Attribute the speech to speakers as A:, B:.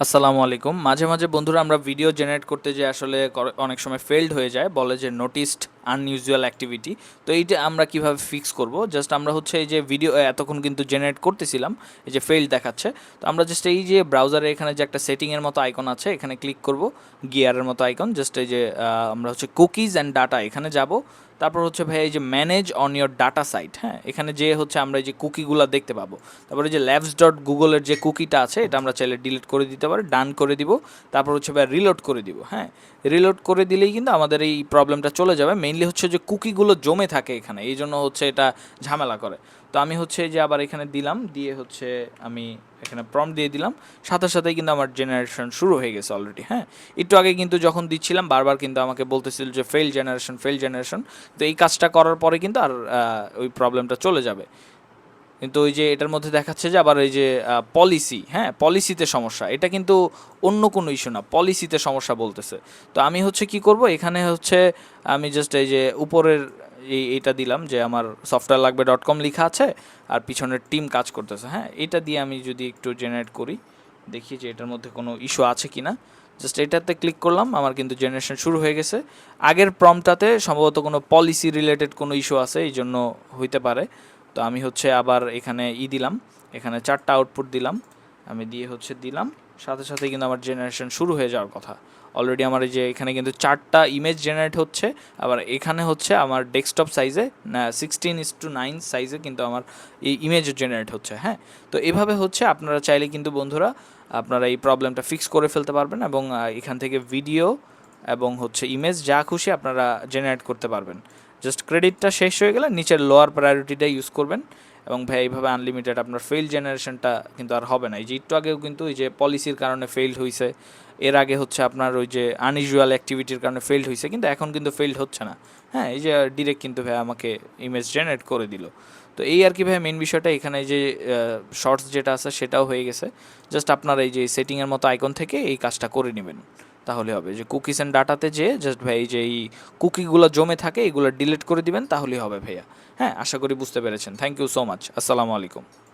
A: আসসালামু আলাইকুম। মাঝে মাঝে বন্ধুরা আমরা ভিডিও জেনারেট করতে যে আসলে অনেক সময় ফেলড হয়ে যায়, বলে যে নোটিসড আনইউজুয়াল অ্যাক্টিভিটি। তো এইটা আমরা কিভাবে ফিক্স করব? জাস্ট আমরা হচ্ছে এই যে ভিডিও এতক্ষণ কিন্তু জেনারেট করতেছিলাম, এই যে ফেলড দেখাচ্ছে। তো আমরা জাস্ট এই যে ব্রাউজারে এখানে যে একটা সেটিংয়ের মতো আইকন আছে, এখানে ক্লিক করব, গিয়ারের মতো আইকন, জাস্ট এই যে আমরা হচ্ছে কুকিজ অ্যান্ড ডাটা এখানে যাব। তারপর হচ্ছে ভাই এই যে manage on your data site, হ্যাঁ, এখানে যে হচ্ছে আমরা এই যে কুকিগুলো দেখতে পাবো। তারপরে যে ল্যাবস ডট গুগলের যে কুকিটা আছে, এটা আমরা চাইলে ডিলিট করে দিতে পারি, ডান করে দিব। তারপর হচ্ছে ভাই রিলোড করে দিব, হ্যাঁ। রিলোড করে দিলেই কিন্তু আমাদের এই প্রবলেমটা চলে যাবে। মেইনলি হচ্ছে যে কুকিগুলো জমে থাকে এখানে, এই জন্য হচ্ছে এটা ঝামেলা করে। তো আমি হচ্ছে যে আবার এখানে দিলাম, দিয়ে হচ্ছে আমি এখানে প্রম্পট দিয়ে দিলাম, সাথে সাথেই কিন্তু আমার জেনারেশন শুরু হয়ে গেছে অলরেডি, হ্যাঁ। একটু আগে কিন্তু যখন দিচ্ছিলাম বারবার কিন্তু আমাকে বলতেছিল যে ফেল জেনারেশন, ফেল জেনারেশন। তো এই কাজটা করার পরে কিন্তু আর ওই প্রবলেমটা চলে যাবে। কিন্তু ওই যে এটার মধ্যে দেখাচ্ছে যে আবার এই যে পলিসি, হ্যাঁ, পলিসিতে সমস্যা, এটা কিন্তু অন্য কোনো ইস্যু না, পলিসিতে সমস্যা বলতেছে। তো আমি হচ্ছে কি করব, এখানে হচ্ছে আমি জাস্ট এই যে উপরের এইটা দিলাম যে আমার সফটওয়্যার লাগবে .com লেখা আছে, আর পিছনের টিম কাজ করতেছে, হ্যাঁ। এটা দিয়ে আমি যদি একটু জেনারেট করি, দেখি যে এটার মধ্যে কোনো ইস্যু আছে কি না। জাস্ট এটাতে ক্লিক করলাম, আমার কিন্তু জেনারেশন শুরু হয়ে গেছে। আগের প্রম্পটটাতে সম্ভবত কোনো পলিসি রিলেটেড কোনো ইস্যু আছে, এই জন্য হইতে পারে। তো আমি হচ্ছে আবার এখানে দিলাম, এখানে 4টা আউটপুট দিলাম, আমি দিয়ে হচ্ছে দিলাম, সাথে সাথে কিন্তু আমার জেনারেশন শুরু হয়ে যাওয়ার কথা। অলরেডি আমার এই যে এখানে কিন্তু 4টা ইমেজ জেনারেট হচ্ছে। আবার এখানে হচ্ছে আমার ডেস্কটপ সাইজে 16:9 সাইজে কিন্তু আমার এই ইমেজ জেনারেট হচ্ছে, হ্যাঁ। তো এভাবে হচ্ছে আপনারা চাইলে কিন্তু বন্ধুরা আপনারা এই প্রবলেমটা ফিক্স করে ফেলতে পারবেন, এবং এখান থেকে ভিডিও এবং হচ্ছে ইমেজ যা খুশি আপনারা জেনারেট করতে পারবেন। জাস্ট ক্রেডিটটা শেষ হয়ে গেলে নিচের লোয়ার প্রায়োরিটিটা ইউজ করবেন, এবং ভাই এইভাবে আনলিমিটেড আপনার ফেল জেনারেশনটা কিন্তু আর হবে না। এই যে একটু আগেও কিন্তু ওই যে পলিসির কারণে ফেইল্ড হয়েছে, এর আগে হচ্ছে আপনার ওই যে আনইউজুয়াল অ্যাক্টিভিটির কারণে ফেইল্ড হয়েছে, কিন্তু এখন কিন্তু ফেইল্ড হচ্ছে না, হ্যাঁ। এই যে ডিরেক্ট কিন্তু ভাই আমাকে ইমেজ জেনারেট করে দিল। তো এই আর কি ভাই মেন বিষয়টা। এখানে যে শর্টস যেটা আছে সেটাও হয়ে গেছে। জাস্ট আপনার এই যে সেটিংয়ের মতো আইকন থেকে এই কাজটা করে নেবেন, তাহলে হবে। যে কুকিজ অ্যান্ড ডাটাতে যে জাস্ট ভাই এই যে এই কুকিগুলো জমে থাকে এগুলো ডিলিট করে দিবেন, তাহলেই হবে ভাইয়া। হ্যাঁ, আশা করি বুঝতে পেরেছেন। Thank you so much. আসসালামু আলাইকুম।